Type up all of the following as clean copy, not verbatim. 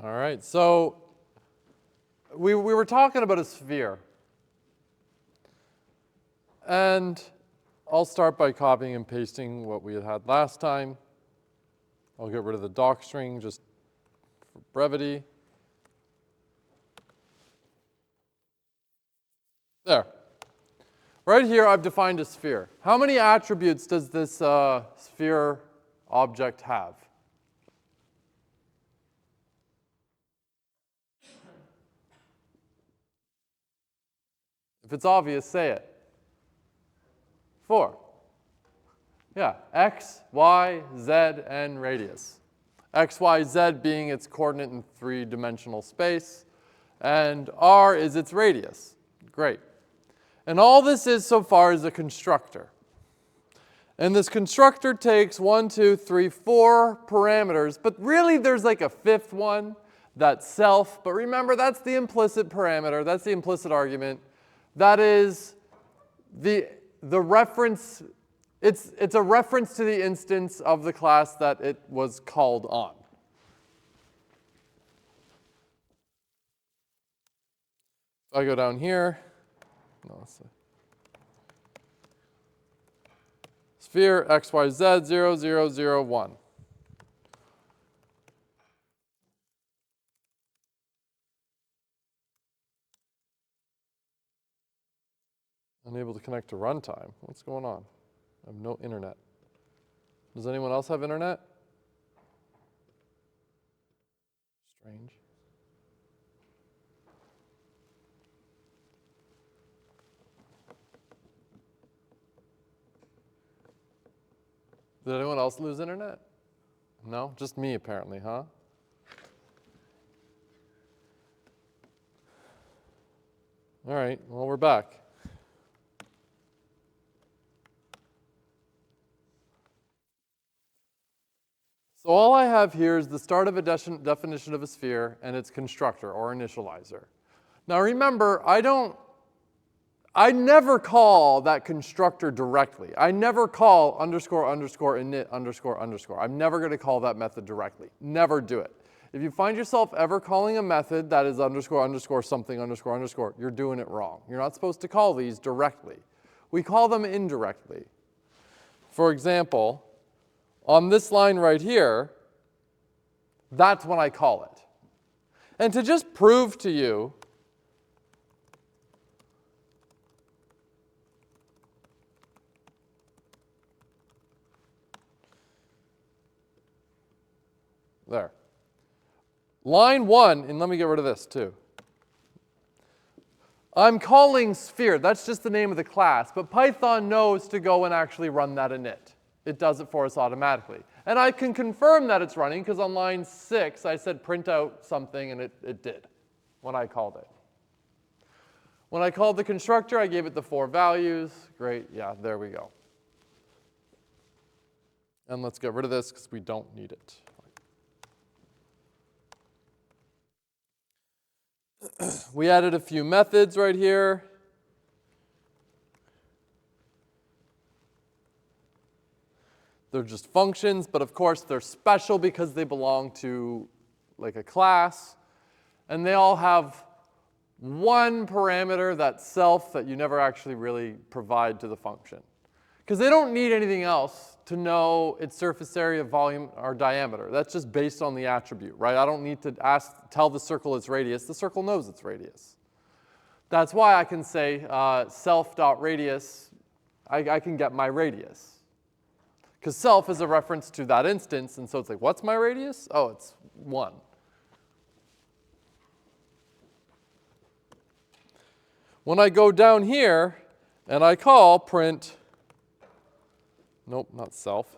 All right, so we were talking about a sphere. And I'll start by copying and pasting what we had last time. I'll get rid of the docstring just for brevity. There. Right here, I've defined a sphere. How many attributes does this sphere object have? If it's obvious, say it. 4. Yeah, x, y, z, and radius. X, y, z being its coordinate in three-dimensional space, and r is its radius. Great. And all this is so far is a constructor. And this constructor takes 1, 2, 3, 4 parameters, but really there's like a fifth one, that's self. But remember, that's the implicit parameter, that's the implicit argument. That is the reference, it's a reference to the instance of the class that it was called on. If I go down here, sphere x, y, z, 0, 0, 0, 1. Unable to connect to runtime. What's going on? I have no internet. Does anyone else have internet? Strange. Did anyone else lose internet? No? Just me, apparently, huh? All right, well, we're back. So all I have here is the start of a definition of a sphere and its constructor or initializer. Now remember, I never call that constructor directly. I never call underscore underscore init underscore underscore. I'm never going to call that method directly. Never do it. If you find yourself ever calling a method that is underscore underscore something underscore underscore, you're doing it wrong. You're not supposed to call these directly. We call them indirectly. For example, on this line right here, that's when I call it. And to just prove to you there. Line 1, and let me get rid of this too. I'm calling sphere, that's just the name of the class, but Python knows to go and actually run that init. It does it for us automatically. And I can confirm that it's running because on line 6 I said print out something and it did when I called it. When I called the constructor, I gave it the 4 values. Great, yeah, there we go. And let's get rid of this because we don't need it. We added a few methods right here. They're just functions, but of course they're special because they belong to like a class. And they all have one parameter, that's self, that you never actually really provide to the function. Because they don't need anything else to know its surface area, volume, or diameter. That's just based on the attribute, right? I don't need to tell the circle its radius. The circle knows its radius. That's why I can say self.radius, I can get my radius. Because self is a reference to that instance, and so it's like, what's my radius? Oh, it's 1. When I go down here and I call print, nope, not self.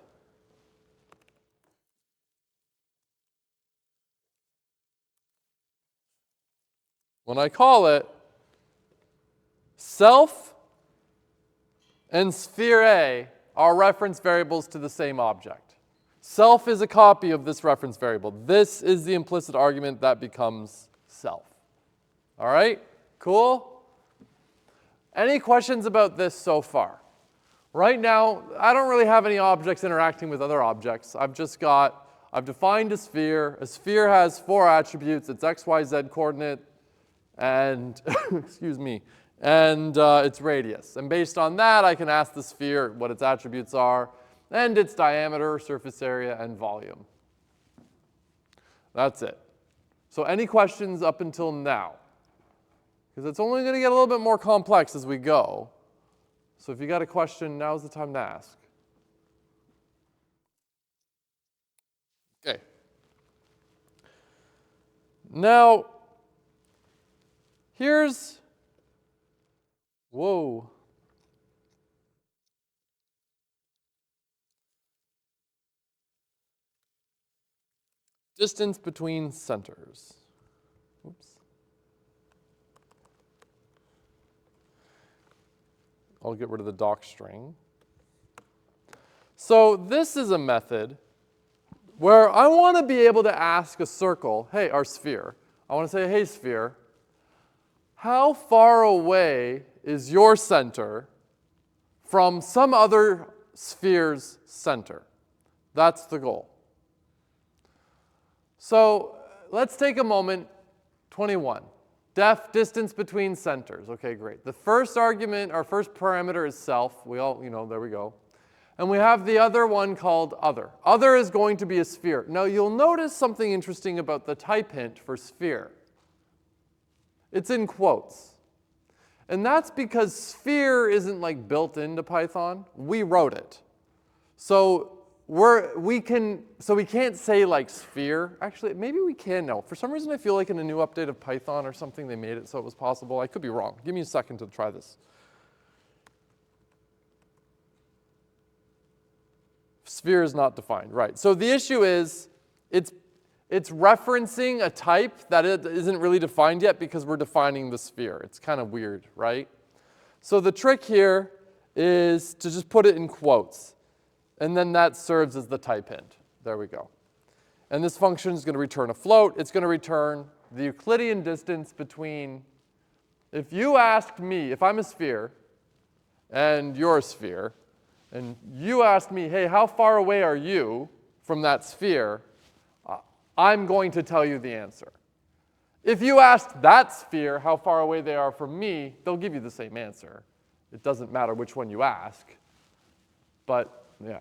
When I call it, self and sphere A are reference variables to the same object. Self is a copy of this reference variable. This is the implicit argument that becomes self. All right? Cool? Any questions about this so far? Right now, I don't really have any objects interacting with other objects. I've just got I've defined a sphere. A sphere has 4 attributes. It's x, y, z coordinate, and excuse me, and its radius. And based on that, I can ask the sphere what its attributes are, and its diameter, surface area, and volume. That's it. So any questions up until now? Because it's only going to get a little bit more complex as we go. So if you got a question, now's the time to ask. Okay. Now, here's, whoa. Distance between centers. Oops. I'll get rid of the doc string. So this is a method where I want to be able to ask a circle, hey, our sphere. I want to say, hey, sphere, how far away is your center from some other sphere's center? That's the goal. So let's take a moment, 21. Distance between centers. Okay, great. The first argument, our first parameter is self. We all, there we go. And we have the other one called other. Other is going to be a sphere. Now you'll notice something interesting about the type hint for sphere. It's in quotes. And that's because sphere isn't like built into Python. We wrote it. So we can't say like sphere. Actually, maybe we can now. For some reason, I feel like in a new update of Python or something, they made it so it was possible. I could be wrong. Give me a second to try this. Sphere is not defined, right? So the issue is it's referencing a type that it isn't really defined yet because we're defining the sphere. It's kind of weird, right? So the trick here is to just put it in quotes. And then that serves as the type hint. There we go. And this function is going to return a float. It's going to return the Euclidean distance between, if you asked me, if I'm a sphere, and you're a sphere, and you asked me, hey, how far away are you from that sphere? I'm going to tell you the answer. If you asked that sphere how far away they are from me, they'll give you the same answer. It doesn't matter which one you ask. But yeah.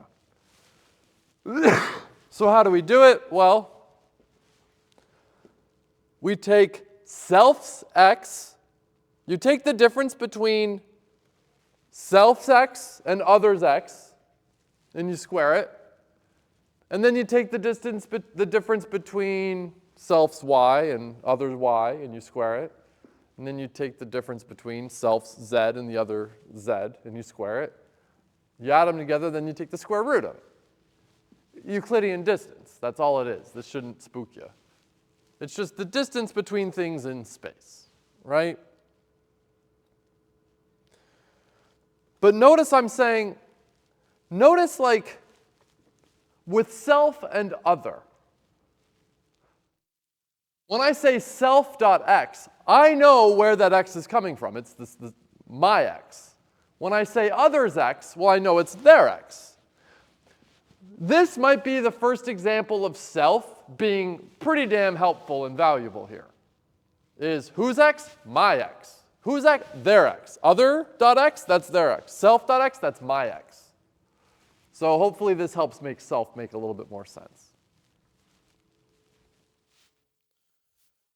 So how do we do it? Well, we take self's x. You take the difference between self's x and other's x, and you square it. And then you take the difference between self's y and other's y, and you square it. And then you take the difference between self's z and the other z, and you square it. You add them together, then you take the square root of it. Euclidean distance, that's all it is. This shouldn't spook you. It's just the distance between things in space, right? But notice I'm saying, notice like with self and other. When I say self.x, I know where that x is coming from. It's my x. When I say other's x, well, I know it's their x. This might be the first example of self being pretty damn helpful and valuable here. Is whose x? My x. Whose x? Their x. Other.x, that's their x. Self.x, that's my x. So hopefully this helps make self make a little bit more sense.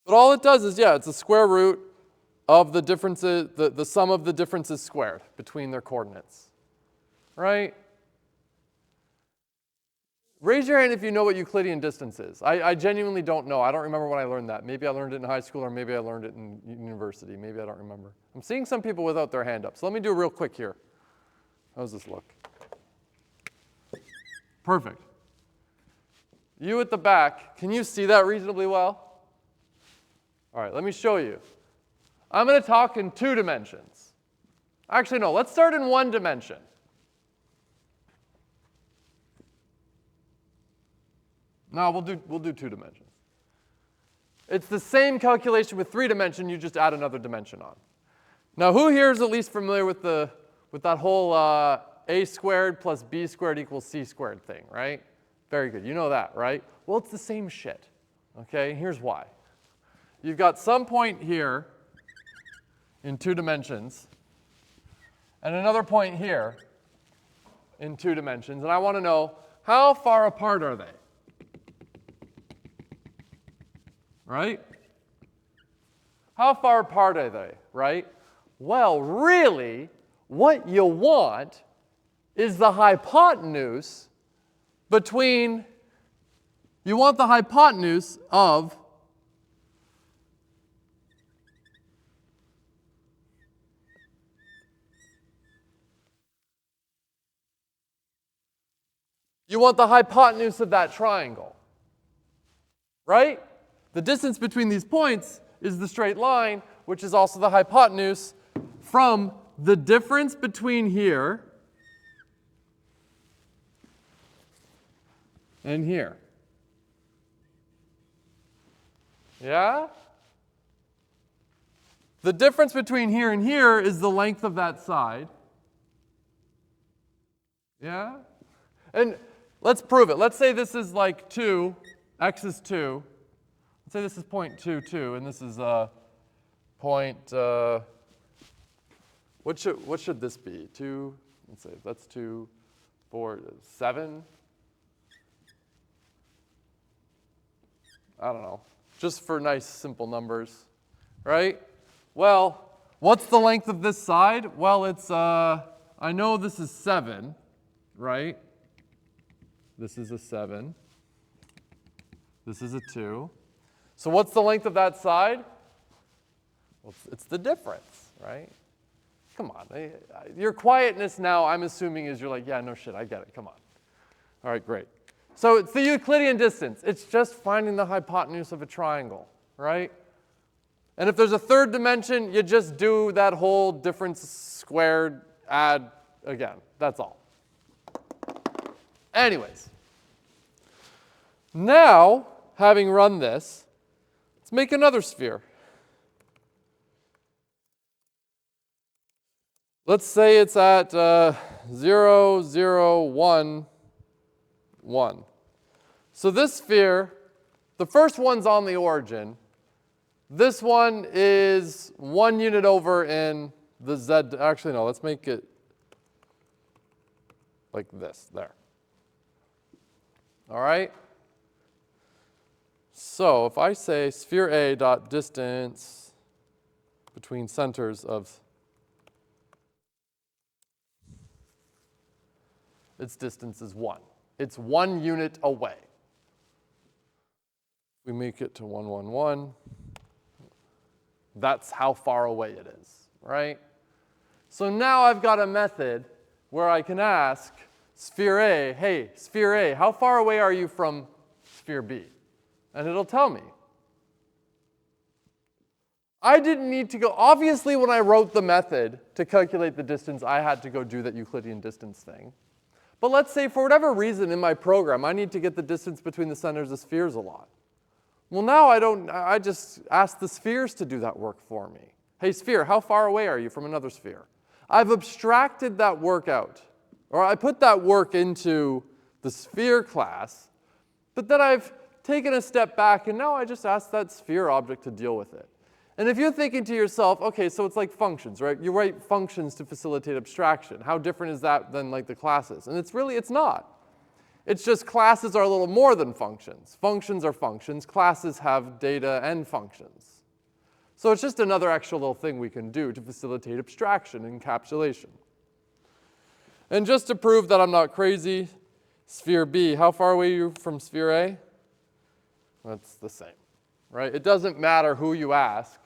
But all it does is, yeah, it's a square root of the differences, the sum of the differences squared between their coordinates, right? Raise your hand if you know what Euclidean distance is. I genuinely don't know. I don't remember when I learned that. Maybe I learned it in high school or maybe I learned it in university. Maybe I don't remember. I'm seeing some people without their hand up. So let me do it real quick here. How does this look? Perfect. You at the back, can you see that reasonably well? All right, let me show you. I'm going to talk in 2 dimensions. Actually, no, let's start in 1 dimension. No, we'll do 2 dimensions. It's the same calculation with 3 dimension, you just add another dimension on. Now, who here is at least familiar with that whole a squared plus b squared equals c squared thing, right? Very good. You know that, right? Well, it's the same shit. Okay, here's why. You've got some point here in 2 dimensions, and another point here in 2 dimensions, and I want to know how far apart are they? Right? How far apart are they, right? Well, really, what you want is the hypotenuse between, you want the hypotenuse of that triangle, right? The distance between these points is the straight line, which is also the hypotenuse from the difference between here and here. Yeah? The difference between here and here is the length of that side. Yeah? And let's prove it. Let's say this is like 2, x is 2. Let's say this is 0.22, and this is point, what should this be? 2, let's say that's 2, 4, 7? I don't know. Just for nice, simple numbers, right? Well, what's the length of this side? Well, it's, I know this is 7, right? This is a 7. This is a 2. So what's the length of that side? Well, it's the difference, right? Come on. Your quietness now, I'm assuming, is you're like, yeah, no shit, I get it. Come on. All right, great. So it's the Euclidean distance. It's just finding the hypotenuse of a triangle, right? And if there's a third dimension, you just do that whole difference squared, add again. That's all. Anyways. Now, having run this, let's make another sphere. Let's say it's at 0, 0, 1, 1. So this sphere, the first one's on the origin. This one is 1 unit over in the z. Actually, no, let's make it like this, there. All right? So if I say sphere A dot distance between centers of its distance is 1. It's 1 unit away. We make it to 1, 1, 1. That's how far away it is, right? So now I've got a method where I can ask sphere A, hey, sphere A, how far away are you from sphere B? And it'll tell me. I didn't need to go, obviously when I wrote the method to calculate the distance, I had to go do that Euclidean distance thing. But let's say for whatever reason in my program, I need to get the distance between the centers of spheres a lot. Well, now I just ask the spheres to do that work for me. Hey, sphere, how far away are you from another sphere? I've abstracted that work out, or I put that work into the sphere class, but then I've taken a step back, and now I just ask that sphere object to deal with it. And if you're thinking to yourself, okay, so it's like functions, right? You write functions to facilitate abstraction. How different is that than like the classes? And it's not. It's just classes are a little more than functions. Functions are functions. Classes have data and functions. So it's just another extra little thing we can do to facilitate abstraction and encapsulation. And just to prove that I'm not crazy, sphere B, how far away are you from sphere A? That's the same, right? It doesn't matter who you ask.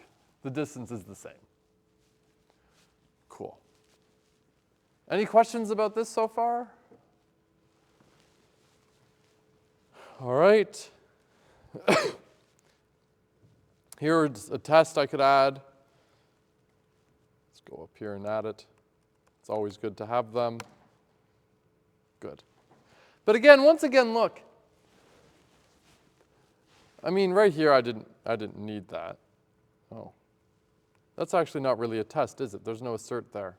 The distance is the same. Cool. Any questions about this so far? All right. Here's a test I could add. Let's go up here and add it. It's always good to have them. Good. But again, once again, look. I mean, right here, I didn't need that. Oh. That's actually not really a test, is it? There's no assert there.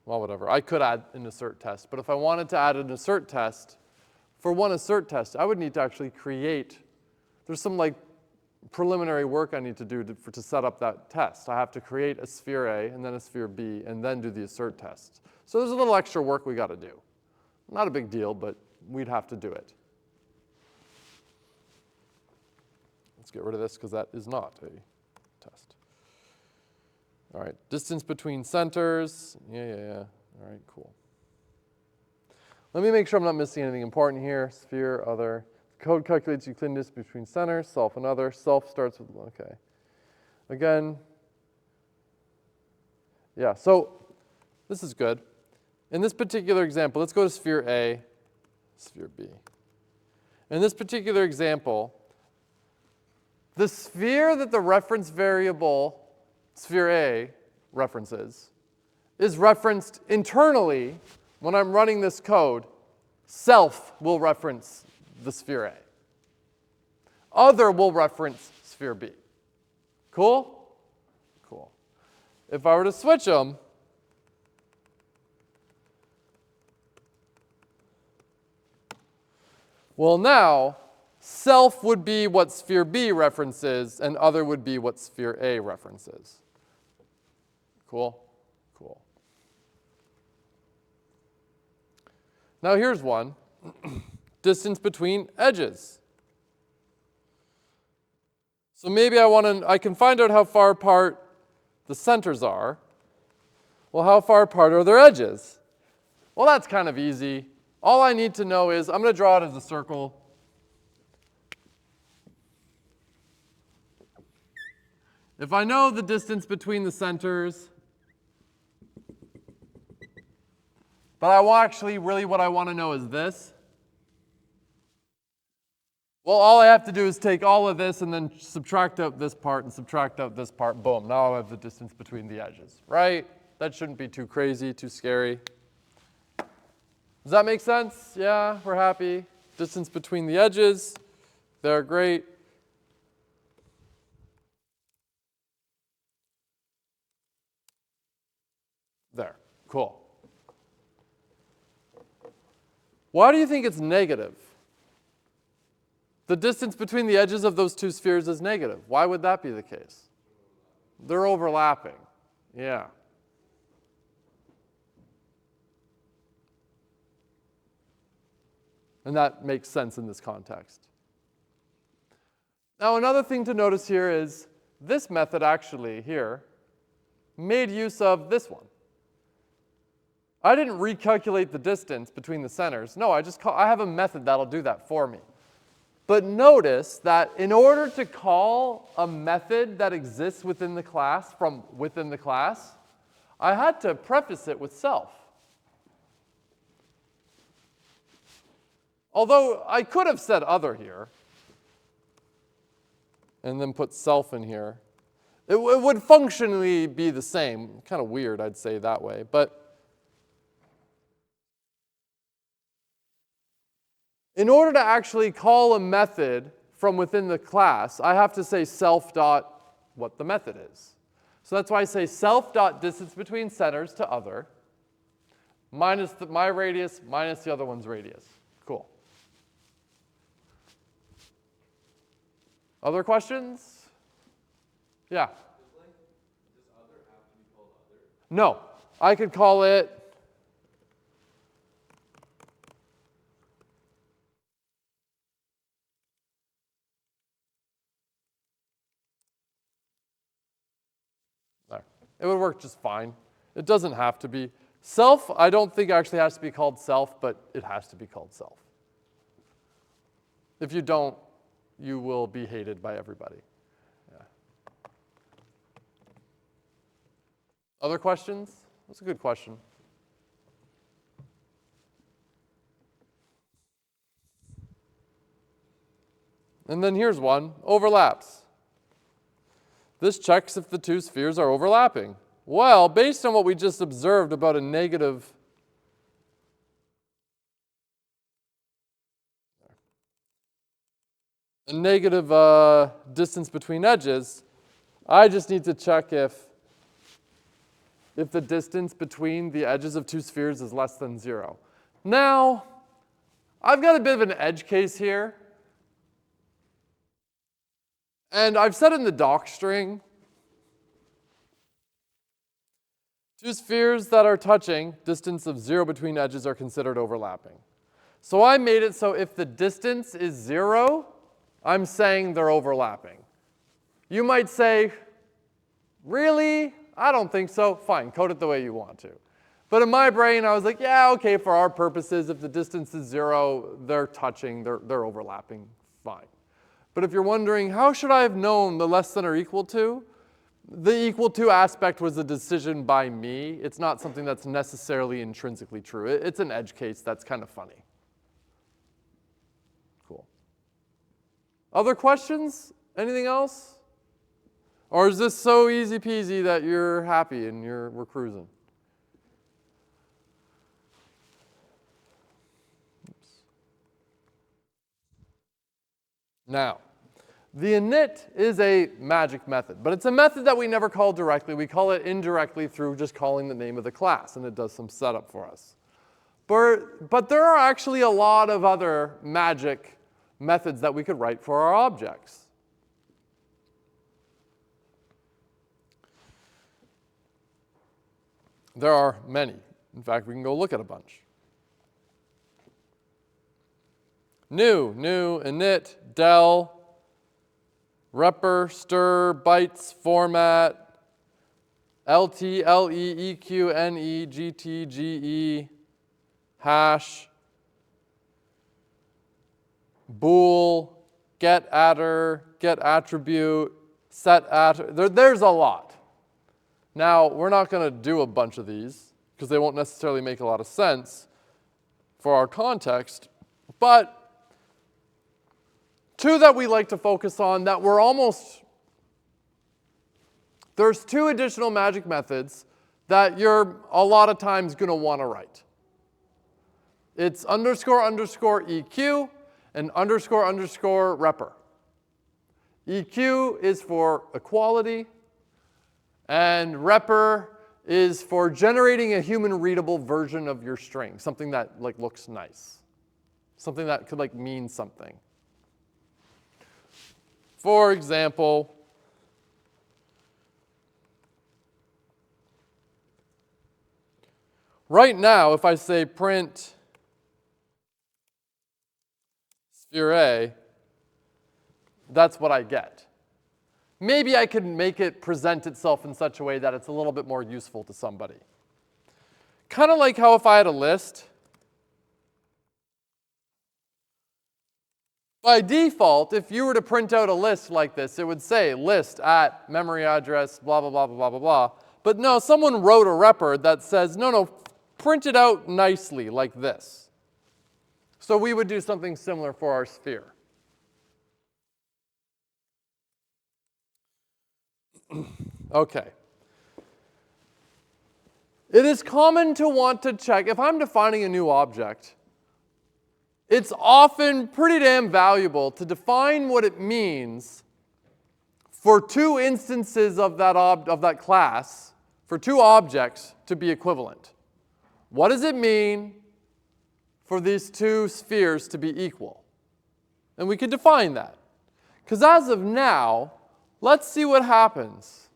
Well, whatever. I could add an assert test. But if I wanted to add an assert test for one assert test, I would need to actually create, there's some like preliminary work I need to do to set up that test. I have to create a sphere A and then a sphere B and then do the assert test. So there's a little extra work we got to do. Not a big deal, but we'd have to do it. Let's get rid of this because that is not a test. All right, distance between centers. Yeah. All right, cool. Let me make sure I'm not missing anything important here. Sphere, other. Code calculates Euclidean distance between centers, self and other. Self starts with, okay. Again, yeah, so this is good. In this particular example, let's go to sphere A, sphere B. In this particular example, the sphere that the reference variable, sphere A, references, is referenced internally when I'm running this code. Self will reference the sphere A. Other will reference sphere B. Cool? Cool. If I were to switch them, well, now, self would be what sphere B references, and other would be what sphere A references. Cool? Cool. Now here's one. Distance between edges. So maybe I can find out how far apart the centers are. Well, how far apart are their edges? Well, that's kind of easy. All I need to know is, I'm going to draw it as a circle. If I know the distance between the centers, but what I want to know is this. Well, all I have to do is take all of this and then subtract out this part and subtract out this part. Boom, now I have the distance between the edges, right? That shouldn't be too crazy, too scary. Does that make sense? Yeah, we're happy. Distance between the edges, they're great. There, cool. Why do you think it's negative? The distance between the edges of those two spheres is negative. Why would that be the case? They're overlapping. Yeah. And that makes sense in this context. Now, another thing to notice here is this method actually here made use of this one. I didn't recalculate the distance between the centers. No, I have a method that'll do that for me. But notice that in order to call a method that exists within the class from within the class, I had to preface it with self. Although I could have said other here and then put self in here. It would functionally be the same. Kind of weird, I'd say that way. But in order to actually call a method from within the class, I have to say self dot what the method is. So that's why I say self dot distance between centers to other minus my radius minus the other one's radius. Cool. Other questions? Yeah. Does other have to be called other? No. I could call it there. It would work just fine. It doesn't have to be. Self, I don't think actually has to be called self, but it has to be called self. If you don't, you will be hated by everybody. Yeah. Other questions? That's a good question. And then here's one, overlaps. This checks if the two spheres are overlapping. Well, based on what we just observed about a negative distance between edges, I just need to check if the distance between the edges of two spheres is less than 0. Now, I've got a bit of an edge case here. And I've said in the doc string, two spheres that are touching, distance of 0 between edges are considered overlapping. So I made it so if the distance is 0, I'm saying they're overlapping. You might say, really? I don't think so. Fine, code it the way you want to. But in my brain, I was like, yeah, okay, for our purposes, if the distance is 0, they're touching, they're overlapping, fine. But if you're wondering, how should I have known the less than or equal to? The equal to aspect was a decision by me. It's not something that's necessarily intrinsically true. It's an edge case that's kind of funny. Cool. Other questions? Anything else? Or is this so easy peasy that you're happy and we're cruising? Oops. Now, the init is a magic method, but it's a method that we never call directly. We call it indirectly through just calling the name of the class, and it does some setup for us. But there are actually a lot of other magic methods that we could write for our objects. There are many. In fact, we can go look at a bunch. New, init, del, repr, stir, bytes, format, lt, le, eq, ne, gt, ge, hash, bool, get attr, get attribute, set attr. There's a lot. Now, we're not going to do a bunch of these because they won't necessarily make a lot of sense for our context, but two that we like to focus on that we're almost, there's two additional magic methods that you're a lot of times going to want to write. It's underscore underscore EQ and underscore underscore repr. EQ is for equality, and repr is for generating a human readable version of your string, something that like looks nice, something that could like mean something. For example, right now, if I say print sphere A, that's what I get. Maybe I could make it present itself in such a way that it's a little bit more useful to somebody. Kind of like how if I had a list, by default, if you were to print out a list like this, it would say list at memory address, blah, blah, blah, blah, blah, blah. But no, someone wrote a repr that says, no, print it out nicely like this. So we would do something similar for our sphere. Okay. It is common to want to check, if I'm defining a new object, it's often pretty damn valuable to define what it means for two instances of that class, for two objects to be equivalent. What does it mean for these two spheres to be equal? And we can define that. Because as of now, let's see what happens.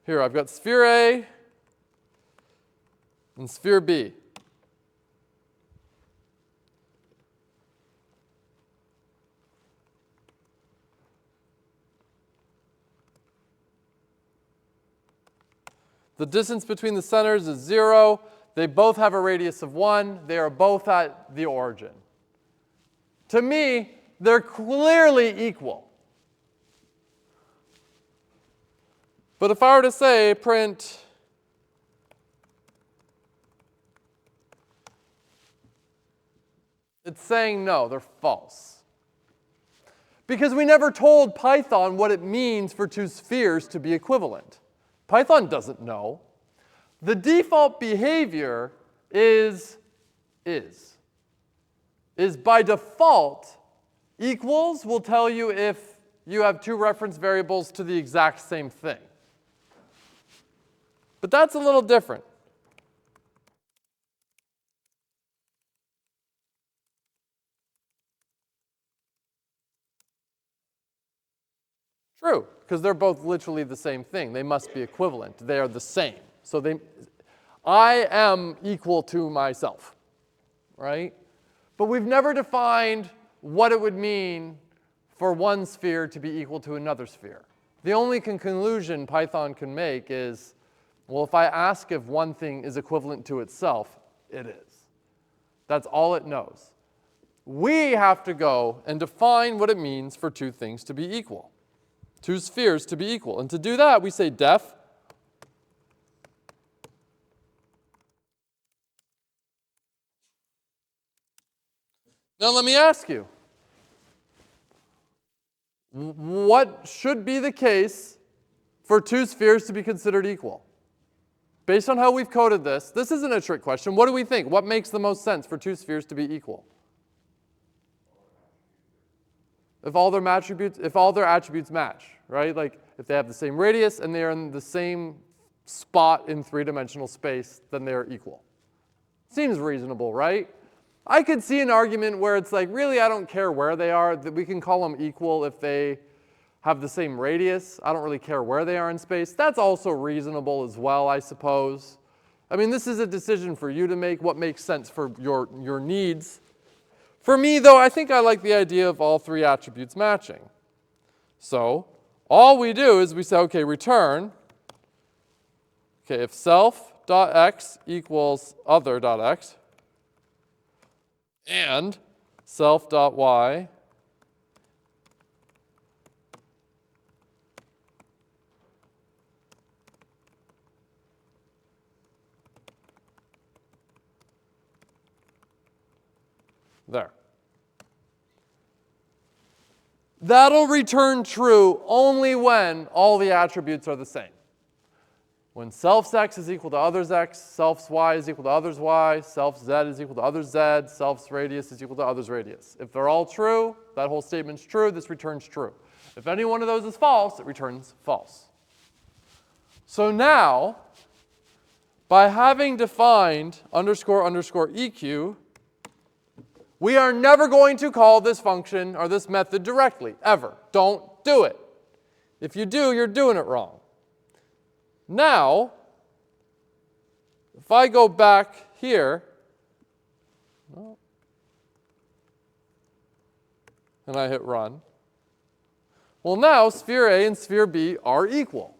Here, I've got sphere A and sphere B. The distance between the centers is 0. They both have a radius of 1. They are both at the origin. To me, they're clearly equal. But if I were to say print it's saying no, they're false. Because we never told Python what it means for two spheres to be equivalent. Python doesn't know. The default behavior is by default, equals will tell you if you have two reference variables to the exact same thing. But that's a little different. True, because they're both literally the same thing. They must be equivalent. They are the same. So I am equal to myself, right? But we've never defined what it would mean for one sphere to be equal to another sphere. The only conclusion Python can make is, well, if I ask if one thing is equivalent to itself, it is. That's all it knows. We have to go and define what it means for two things to be equal. Two spheres to be equal. And to do that, we say def Now let me ask you, what should be the case for two spheres to be considered equal? Based on how we've coded this isn't a trick question. What do we think? What makes the most sense for two spheres to be equal? If all their attributes match, right? Like if they have the same radius and they're in the same spot in three-dimensional space, then they're equal. Seems reasonable, right? I could see an argument where it's like, really, I don't care where they are, that we can call them equal if they have the same radius. I don't really care where they are in space. That's also reasonable as well, I suppose. I mean, this is a decision for you to make, what makes sense for your needs. For me, though, I think I like the idea of all three attributes matching. So all we do is we say, okay, return, okay, if self.x equals other.x, and self.y there. That'll return true only when all the attributes are the same. When self's x is equal to other's x, self's y is equal to other's y, self's z is equal to other's z, self's radius is equal to other's radius. If they're all true, that whole statement's true, this returns true. If any one of those is false, it returns false. So now, by having defined underscore underscore EQ, we are never going to call this function or this method directly, ever. Don't do it. If you do, you're doing it wrong. Now, if I go back here, and I hit run, well now sphere A and sphere B are equal.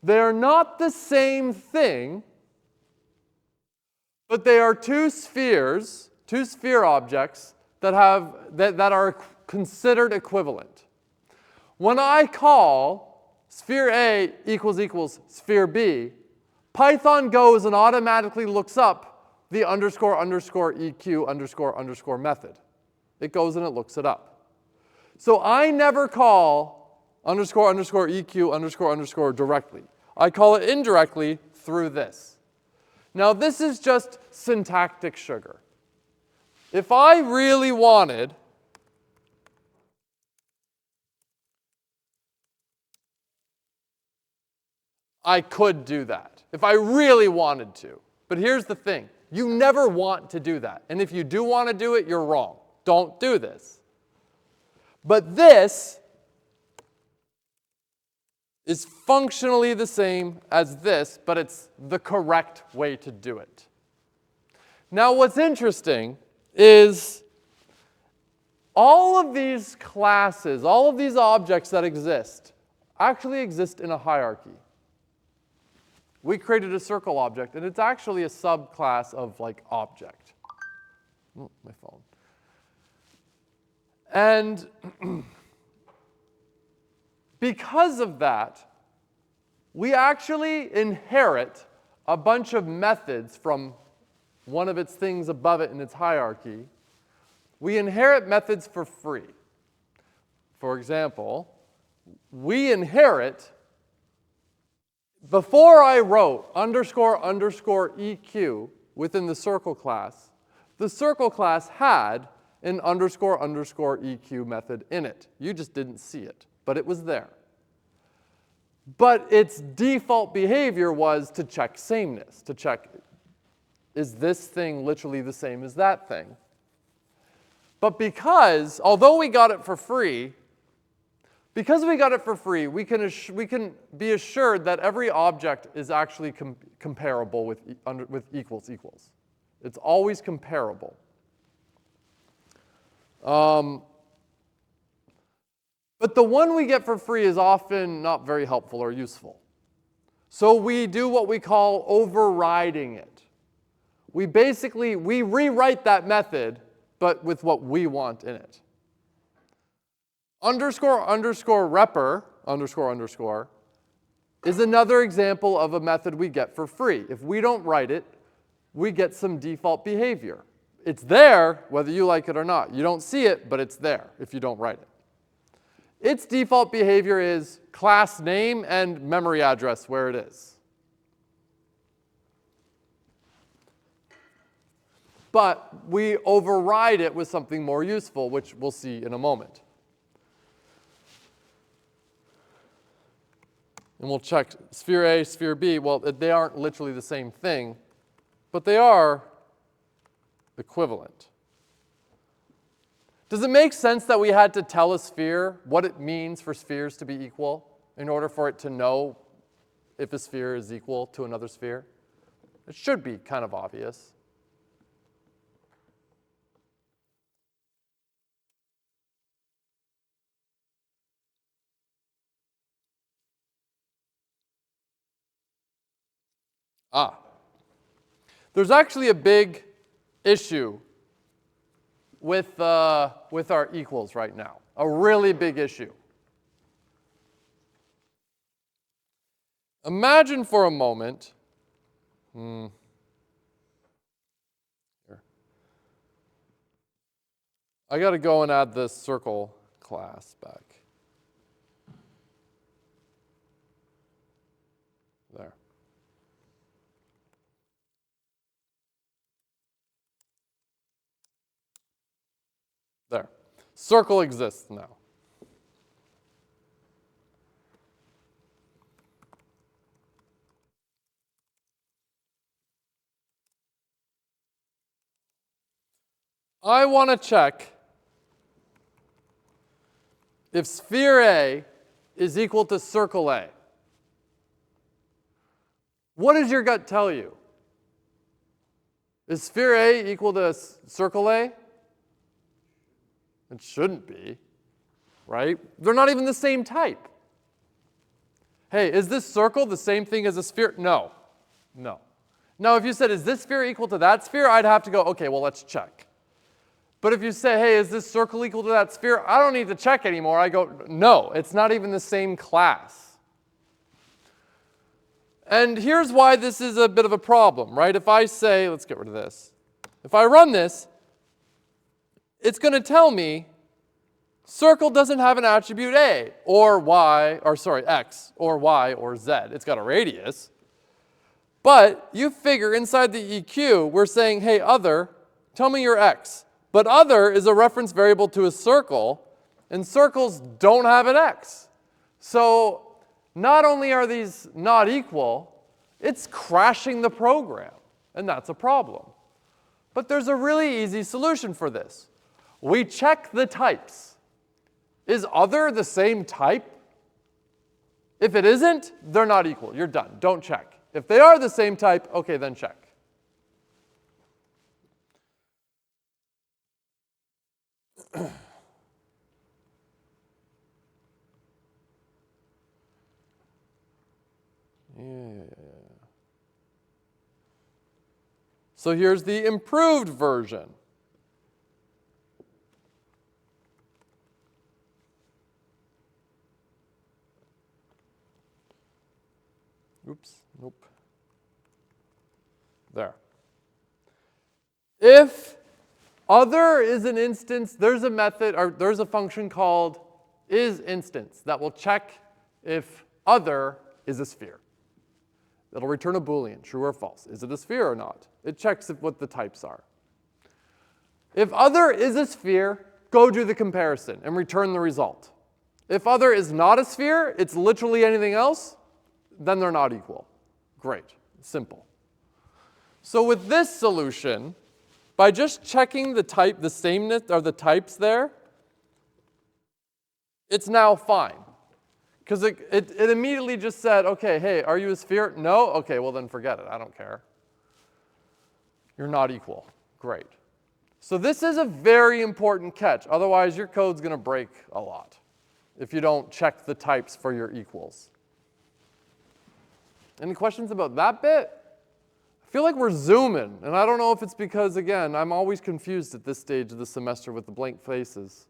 They are not the same thing, but they are two spheres, two sphere objects that are considered equivalent. When I call sphere A equals sphere B, Python goes and automatically looks up the underscore underscore EQ underscore underscore method. It goes and it looks it up. So I never call underscore underscore EQ underscore underscore directly. I call it indirectly through this. Now this is just syntactic sugar. If I really wanted I could do that if I really wanted to. But here's the thing. You never want to do that. And if you do want to do it, you're wrong. Don't do this. But this is functionally the same as this, but it's the correct way to do it. Now what's interesting is all of these classes, all of these objects that exist, actually exist in a hierarchy. We created a circle object, and it's actually a subclass of like object. Oh, my phone. And because of that, we actually inherit a bunch of methods from one of its things above it in its hierarchy. We inherit methods for free. For example, we inherit, before I wrote underscore underscore EQ within the circle class had an underscore underscore EQ method in it. You just didn't see it, but it was there. But its default behavior was to check sameness, to check, is this thing literally the same as that thing? But because, although we got it for free, we can be assured that every object is actually comparable with equals equals. It's always comparable. But the one we get for free is often not very helpful or useful. So we do what we call overriding it. We rewrite that method, but with what we want in it. Underscore repr, underscore, is another example of a method we get for free. If we don't write it, we get some default behavior. It's there, whether you like it or not. You don't see it, but it's there if you don't write it. Its default behavior is class name and memory address where it is. But we override it with something more useful, which we'll see in a moment. And we'll check sphere A, sphere B. Well, they aren't literally the same thing, but they are equivalent. Does it make sense that we had to tell a sphere what it means for spheres to be equal in order for it to know if a sphere is equal to another sphere? It should be kind of obvious. There's actually a big issue with our equals right now, a really big issue. Imagine for a moment, here. I got to go and add this circle class back. There. There. Circle exists now. I want to check if sphere A is equal to circle A. What does your gut tell you? Is sphere A equal to circle A? It shouldn't be, right? They're not even the same type. Hey, is this circle the same thing as a sphere? No. No. Now, if you said, is this sphere equal to that sphere? I'd have to go, okay, well, let's check. But if you say, hey, is this circle equal to that sphere? I don't need to check anymore. I go, no, it's not even the same class. And here's why this is a bit of a problem, right? If I say, let's get rid of this. If I run this, it's going to tell me circle doesn't have an attribute A or Y, or sorry, X or Y or Z. It's got a radius. But you figure inside the EQ, we're saying, hey, other, tell me your X. But other is a reference variable to a circle, and circles don't have an X. So not only are these not equal, it's crashing the program, and that's a problem. But there's a really easy solution for this. We check the types. Is other the same type? If it isn't, they're not equal. You're done. Don't check. If they are the same type, okay, then check. So here's the improved version. Oops, nope. There. If other is an instance, there's a method, or there's a function called isInstance that will check if other is a sphere. It'll return a Boolean, true or false. Is it a sphere or not? It checks what the types are. If other is a sphere, go do the comparison and return the result. If other is not a sphere, it's literally anything else, then they're not equal. Great, simple. So with this solution, by just checking the type, the sameness, or the types there, it's now fine. Because it immediately just said, okay, hey, are you a sphere? No? Okay, well then forget it, I don't care. You're not equal. Great. So this is a very important catch. Otherwise, your code's going to break a lot if you don't check the types for your equals. Any questions about that bit? I feel like we're zooming, and I don't know if it's because, again, I'm always confused at this stage of the semester with the blank faces.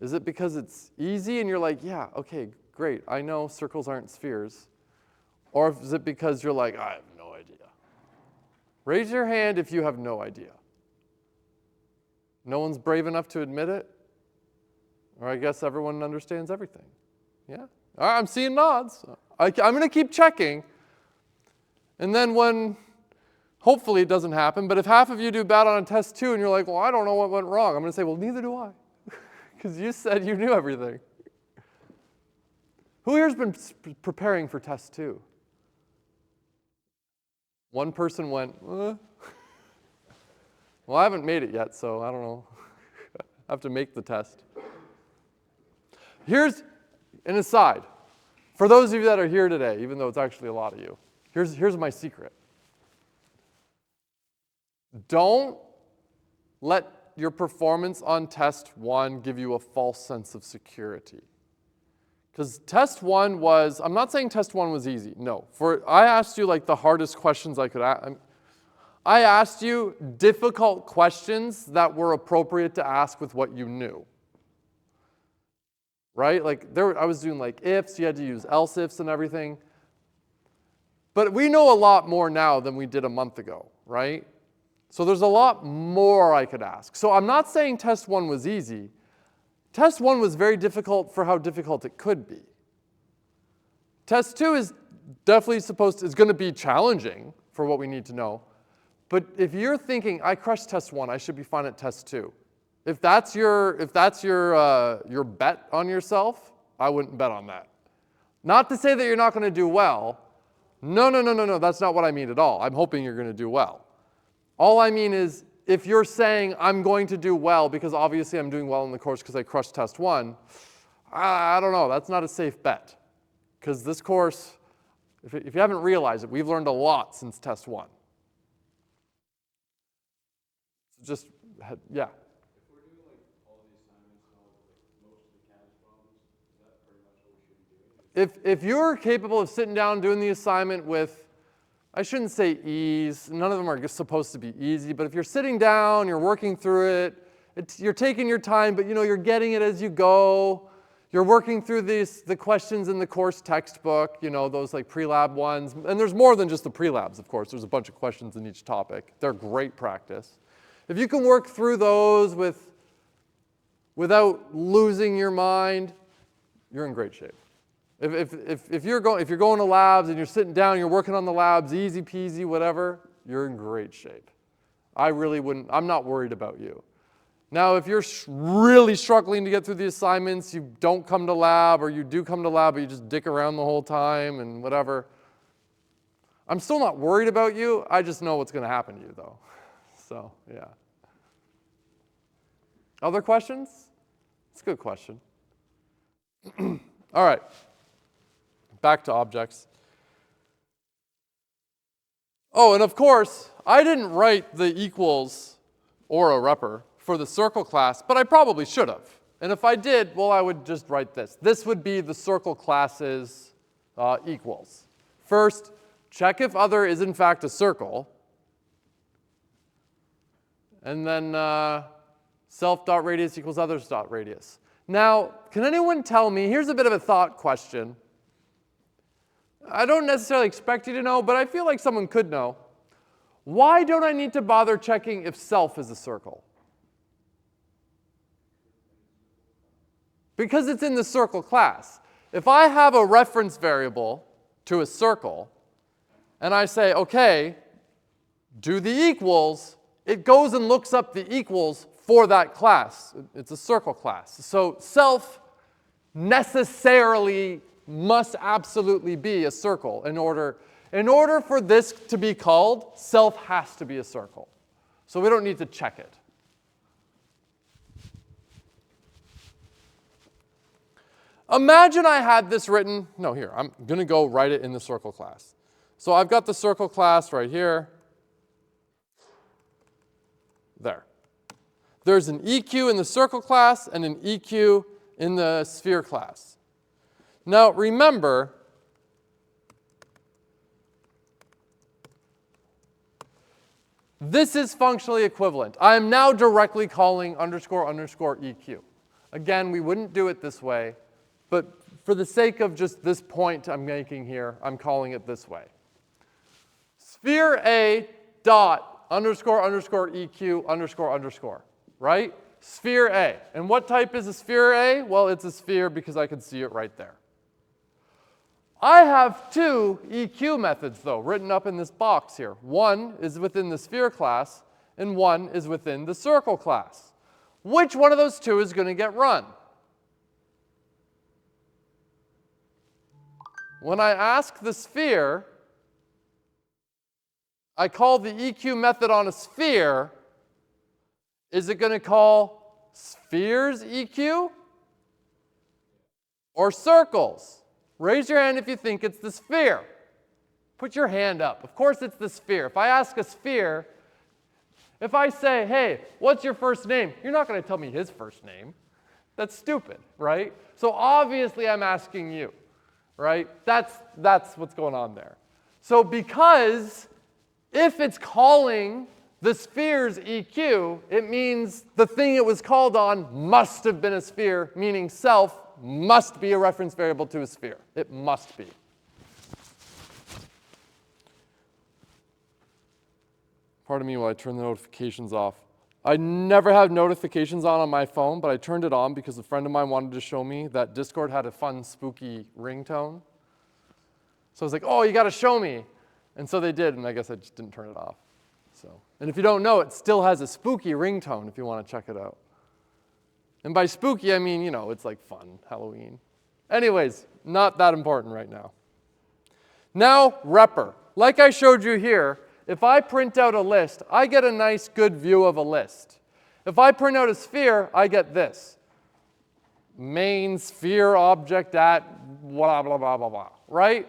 Is it because it's easy and you're like, yeah, okay, great, I know circles aren't spheres? Or is it because you're like, I have no idea? Raise your hand if you have no idea. No one's brave enough to admit it? Or I guess everyone understands everything. Yeah? All right, I'm seeing nods. I'm going to keep checking. And then when, hopefully it doesn't happen, but if half of you do bad on a test 2 and you're like, well, I don't know what went wrong, I'm going to say, well, neither do I. Because you said you knew everything. Who here's been preparing for test 2? One person went, Well, I haven't made it yet, so I don't know. I have to make the test. Here's an aside. For those of you that are here today, even though it's actually a lot of you, here's my secret. Don't let your performance on test 1 give you a false sense of security. Because test 1 was, I'm not saying test 1 was easy, no. I asked you like the hardest questions I could ask. I asked you difficult questions that were appropriate to ask with what you knew. Right? Like I was doing like ifs, you had to use else ifs and everything. But we know a lot more now than we did a month ago, right? So there's a lot more I could ask. So I'm not saying test 1 was easy. Test 1 was very difficult for how difficult it could be. Test 2 is definitely is going to be challenging for what we need to know. But if you're thinking, I crushed test 1, I should be fine at test 2. If that's your bet on yourself, I wouldn't bet on that. Not to say that you're not going to do well. No, that's not what I mean at all. I'm hoping you're going to do well. All I mean is, if you're saying, I'm going to do well because obviously I'm doing well in the course because I crushed test 1, I don't know, that's not a safe bet. Because this course, if you haven't realized it, we've learned a lot since test 1. Just, yeah. If we're doing like all the assignments and all like most of the CAS problems, is that pretty much what we should be doing? If you're capable of sitting down and doing the assignment with, I shouldn't say ease, none of them are supposed to be easy, but if you're sitting down, you're working through it, you're taking your time, but you're getting it as you go, you're working through the questions in the course textbook, those like pre-lab ones, and there's more than just the pre-labs, of course, there's a bunch of questions in each topic. They're great practice. If you can work through those without losing your mind, you're in great shape. If you're going to labs and you're sitting down, you're working on the labs, easy peasy, whatever, you're in great shape. I'm not worried about you. Now, if you're really struggling to get through the assignments, you don't come to lab, or you do come to lab, but you just dick around the whole time and whatever, I'm still not worried about you. I just know what's going to happen to you, though. So, yeah. Other questions? It's a good question. All right. Back to objects. Oh, and of course, I didn't write the equals or a repr for the circle class, but I probably should have. And if I did, well, I would just write this. This would be the circle class's equals. First, check if other is in fact a circle. And then self.radius equals others.radius. Now, can anyone tell me, here's a bit of a thought question. I don't necessarily expect you to know, but I feel like someone could know. Why don't I need to bother checking if self is a circle? Because it's in the circle class. If I have a reference variable to a circle, and I say, okay, do the equals, it goes and looks up the equals for that class. It's a circle class. So self necessarily must absolutely be a circle in order for this to be called, self has to be a circle. So we don't need to check it. Imagine I had this written, no, here, I'm going to go write it in the circle class. So I've got the circle class right here. There. There's an EQ in the circle class and an EQ in the sphere class. Now remember, this is functionally equivalent. I am now directly calling underscore underscore EQ. Again, we wouldn't do it this way, but for the sake of just this point I'm making here, I'm calling it this way. Sphere A dot underscore underscore EQ underscore underscore, right? Sphere A. And what type is a sphere A? Well, it's a sphere because I can see it right there. I have two EQ methods, though, written up in this box here. One is within the sphere class, and one is within the circle class. Which one of those two is going to get run? When I ask the sphere, I call the EQ method on a sphere. Is it going to call spheres EQ or circles? Raise your hand if you think it's the sphere. Put your hand up. Of course it's the sphere. If I ask a sphere, if I say, hey, what's your first name? You're not going to tell me his first name. That's stupid, right? So obviously I'm asking you, right? That's what's going on there. So because if it's calling the sphere's EQ, it means the thing it was called on must have been a sphere, meaning self must be a reference variable to a sphere. It must be. Pardon me while I turn the notifications off. I never have notifications on my phone, but I turned it on because a friend of mine wanted to show me that Discord had a fun, spooky ringtone. So I was like, oh, you got to show me. And so they did, and I guess I just didn't turn it off. And if you don't know, it still has a spooky ringtone if you want to check it out. And by spooky, I mean, you know, it's like fun, Halloween. Anyways, not that important right now. Now, repr. Like I showed you here, if I print out a list, I get a nice, good view of a list. If I print out a sphere, I get this. Main sphere object at blah, blah, blah, blah, blah, right?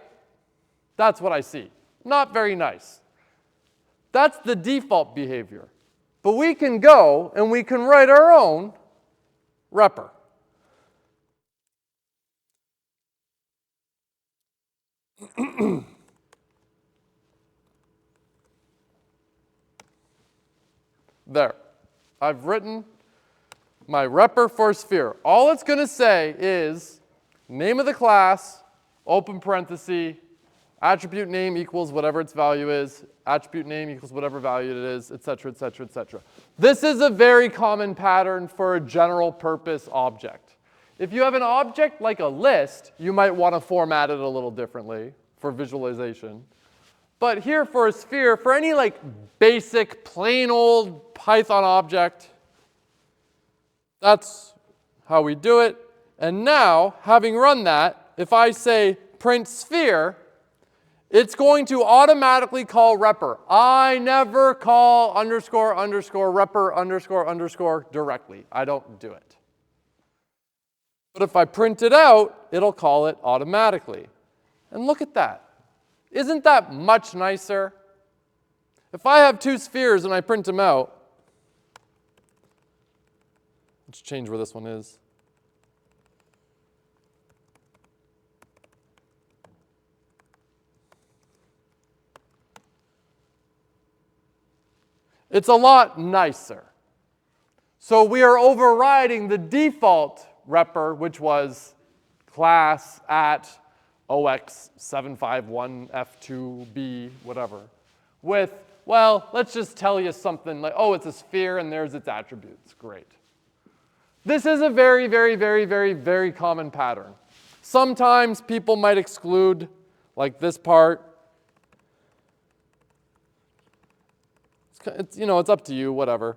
That's what I see. Not very nice. That's the default behavior. But we can go and we can write our own repr. There. I've written my repr for sphere. All it's going to say is name of the class, open parenthesis, attribute name equals whatever its value is, attribute name equals whatever value it is, etc., etc., etc. This is a very common pattern for a general purpose object. If you have an object like a list, you might want to format it a little differently for visualization. But here for a sphere, for any like basic, plain old Python object, that's how we do it. And now, having run that, if I say print sphere, it's going to automatically call repr. I never call underscore underscore repr underscore underscore directly. I don't do it. But if I print it out, it'll call it automatically. And look at that. Isn't that much nicer? If I have two spheres and I print them out, let's change where this one is. It's a lot nicer. So we are overriding the default repr, which was class at OX751F2B, whatever, with, well, let's just tell you something like, oh, it's a sphere and there's its attributes. Great. This is a very, very, very, very, very common pattern. Sometimes people might exclude, like this part. It's, you know, it's up to you, whatever.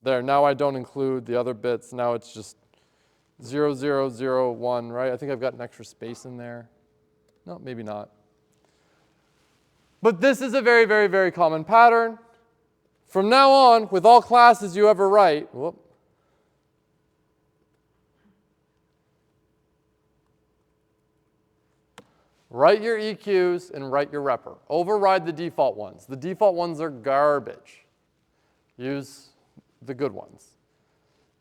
There, now I don't include the other bits. Now it's just 0, 0, 0, 1, right? I think I've got an extra space in there. No, maybe not. But this is a very, very, very common pattern. From now on, with all classes you ever write, write your EQs and write your repr. Override the default ones. The default ones are garbage. Use the good ones.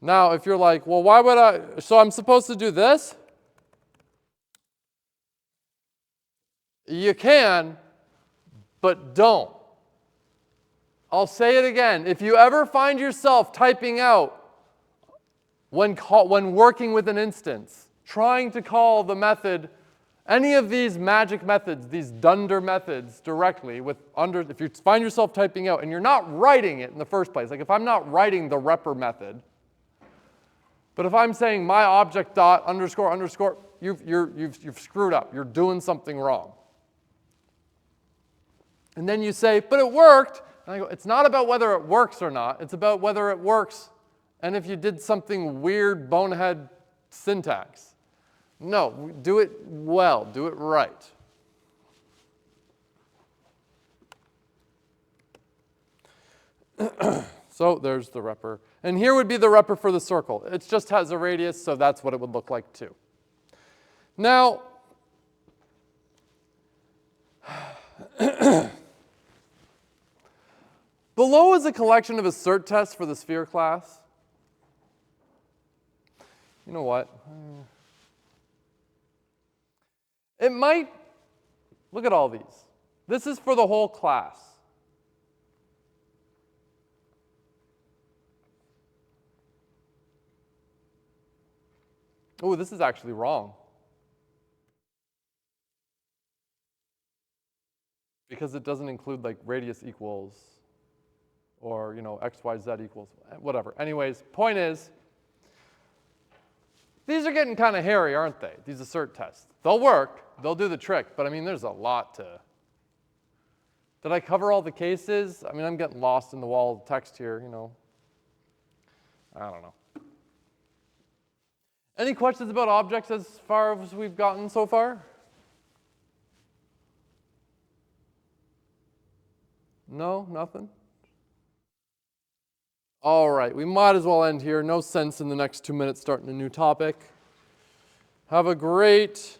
Now, if you're like, well, why would I? So I'm supposed to do this? You can, but don't. I'll say it again. If you ever find yourself typing out when working with an instance, trying to call the method, any of these magic methods, these dunder methods directly if you find yourself typing out and you're not writing it in the first place, like if I'm not writing the repr method, but if I'm saying my object dot underscore underscore, you've screwed up. You're doing something wrong. And then you say, but it worked. And I go, it's not about whether it works or not. It's about whether it works and if you did something weird, bonehead syntax. No, do it well. Do it right. So there's the repr. And here would be the repr for the circle. It just has a radius, so that's what it would look like too. Now, below is a collection of assert tests for the sphere class. You know what? It might, look at all these. This is for the whole class. Oh, this is actually wrong. Because it doesn't include like radius equals or, x, y, z equals, whatever. Anyways, point is, these are getting kind of hairy, aren't they? These assert tests. They'll work. They'll do the trick. But I mean, there's a lot to. Did I cover all the cases? I mean, I'm getting lost in the wall of text here, I don't know. Any questions about objects as far as we've gotten so far? No, nothing? All right, we might as well end here. No sense in the next 2 minutes starting a new topic. Have a great